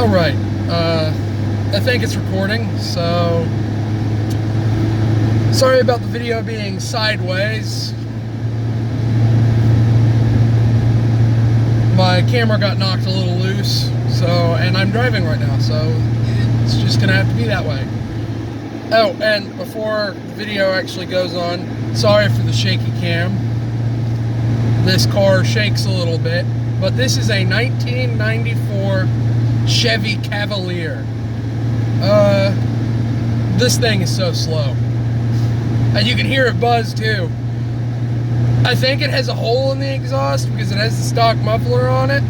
Alright, I think it's recording, so sorry about the video being sideways. My camera got knocked a little loose, and I'm driving right now, so it's just gonna have to be that way. Oh, and before the video actually goes on, sorry for the shaky cam. This car shakes a little bit, but this is a 1994 Chevy Cavalier. This thing is so slow. And you can hear it buzz too. I think it has a hole in the exhaust because it has the stock muffler on it.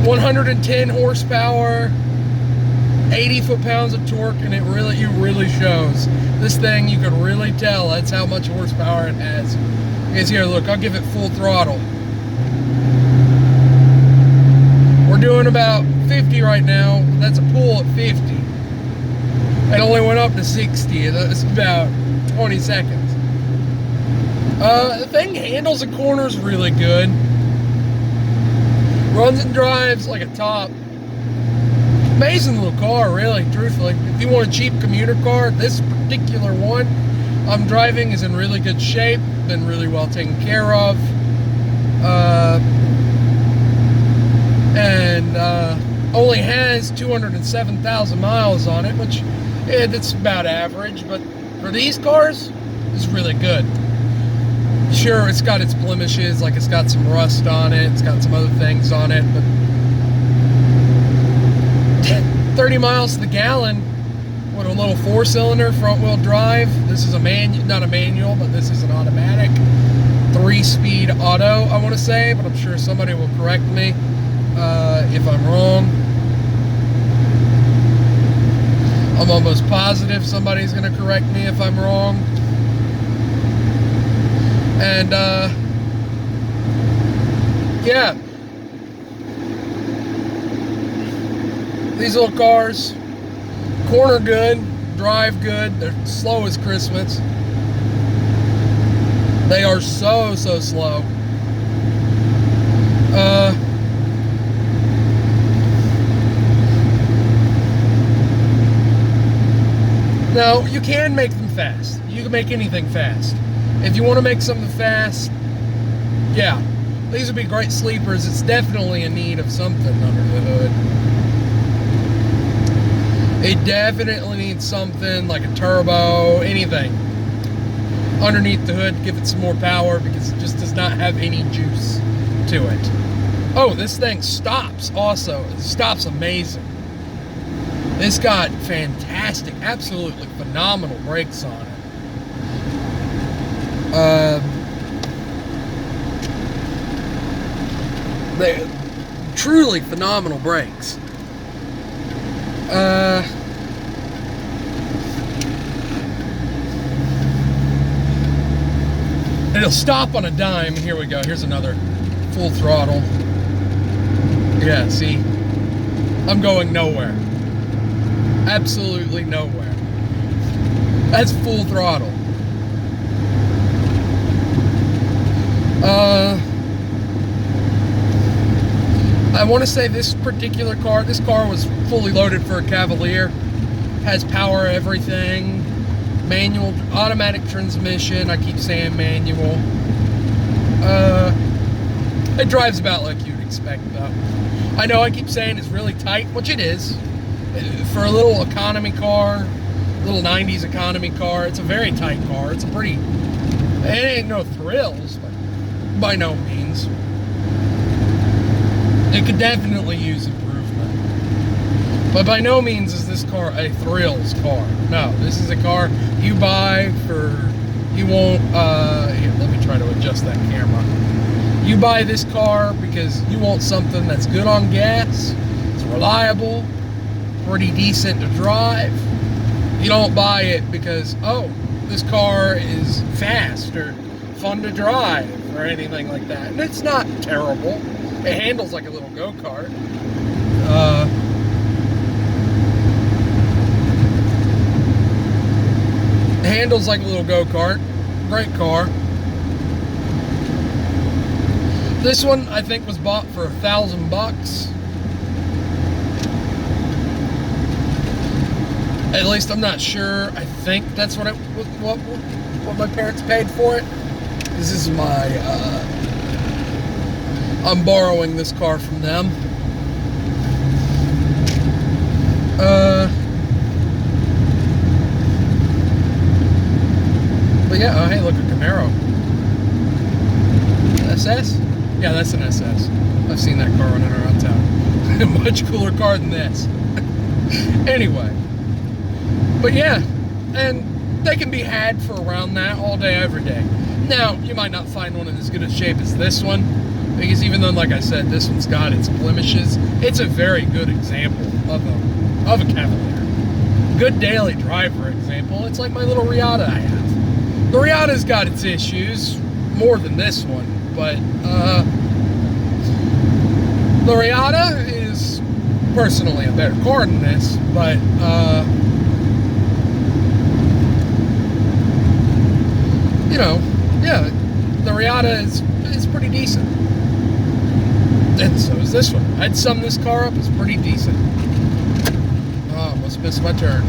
110 horsepower, 80 foot-pounds of torque, and it really shows. This thing, you can really tell that's how much horsepower it has. Because here, look, I'll give it full throttle. We're doing about 50 right now. That's a pull at 50. It only went up to 60. That's about 20 seconds. The thing handles the corners really good. Runs and drives like a top. Amazing little car, really, truthfully. If you want a cheap commuter car, this particular one I'm driving is in really good shape. Been really well taken care of. And only has 207,000 miles on it, which that's about average, but for these cars, it's really good. Sure, it's got its blemishes, like it's got some rust on it, it's got some other things on it, but 30 miles to the gallon with a little 4-cylinder front-wheel drive. This is a not a manual, but this is an automatic 3-speed auto, I want to say, but I'm sure somebody will correct me if I'm wrong. I'm almost positive somebody's going to correct me if I'm wrong. And, yeah. These little cars, corner good, drive good, they're slow as Christmas. They are so slow. Now, you can make them fast. You can make anything fast. If you want to make something fast, yeah, these would be great sleepers. It's definitely in need of something under the hood. It definitely needs something like a turbo, anything underneath the hood to give it some more power, because it just does not have any juice to it. Oh, this thing stops also. It stops amazing. It's got fantastic, absolutely phenomenal brakes on it. They're truly phenomenal brakes. It'll stop on a dime. Here we go. Here's another full throttle. Yeah, see? I'm going nowhere. Absolutely nowhere. That's full throttle. I want to say this particular car, this car was fully loaded for a Cavalier. Has power everything. Manual, automatic transmission. I keep saying manual. It drives about like you'd expect though. I know I keep saying it's really tight, which it is. For a little economy car, little 90s economy car, it's a very tight car. It's a pretty, it ain't no thrills, but by no means. It could definitely use improvement. But by no means is this car a thrills car. No, this is a car you buy for, you won't, here, let me try to adjust that camera. You buy this car because you want something that's good on gas, it's reliable, pretty decent to drive. You don't buy it because, oh, this car is fast or fun to drive or anything like that. And it's not terrible. It handles like a little go-kart. It handles like a little go-kart. Great car. This one I think was bought for $1,000. At least I'm not sure. I think that's what what my parents paid for it. This is my, I'm borrowing this car from them. But yeah, oh hey, look, a Camaro. SS? Yeah, that's an SS. I've seen that car running around town. A much cooler car than this. Anyway. But yeah, and they can be had for around that all day, every day. Now, you might not find one in as good a shape as this one, because even though, like I said, this one's got its blemishes, it's a very good example of a Cavalier. Good daily driver example. It's like my little Riata I have. The Riata's got its issues, more than this one, but the Riata is personally a better car than this, but you know, yeah, the Riata is pretty decent. And so is this one. I'd sum this car up as pretty decent. Oh, almost missed my turn.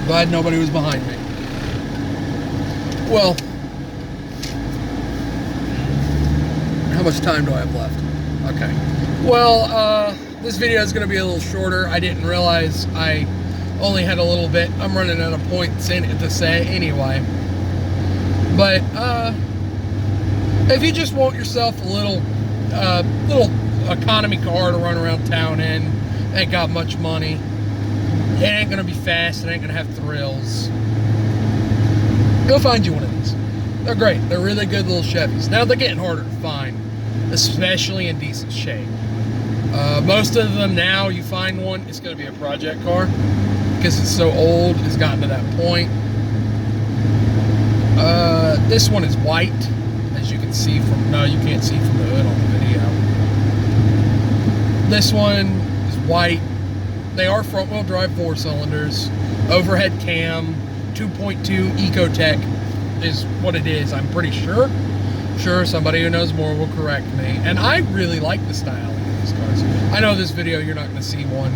Glad nobody was behind me. Well, how much time do I have left? Okay. Well, this video is going to be a little shorter. I didn't realize I only had a little bit. I'm running out of points in it to say anyway. But if you just want yourself a little economy car to run around town in, ain't got much money, it ain't gonna be fast, it ain't gonna have thrills, go find you one of these. They're great. They're really good little Chevys. Now they're getting harder to find, especially in decent shape. Most of them now, you find one, it's gonna be a project car because it's so old, it's gotten to that point. This one is white, as you can see from, no, you can't see from the hood on the video. This one is white. They are front wheel drive 4 cylinders, overhead cam, 2.2 Ecotech is what it is, I'm pretty sure. Sure, somebody who knows more will correct me. And I really like the styling of these cars. I know this video you're not going to see one.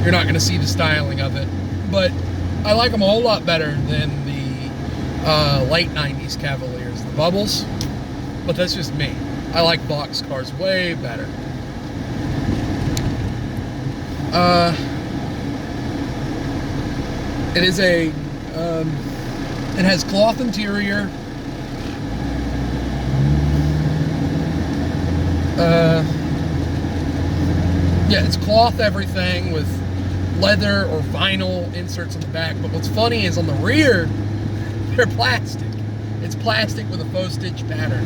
You're not going to see the styling of it. But I like them a whole lot better than the late 90s Cavaliers, the bubbles. But that's just me. I like box cars way better. It is a, it has cloth interior. Yeah, it's cloth everything with leather or vinyl inserts on the back. But what's funny is on the rear, they're plastic. It's plastic with a faux stitch pattern.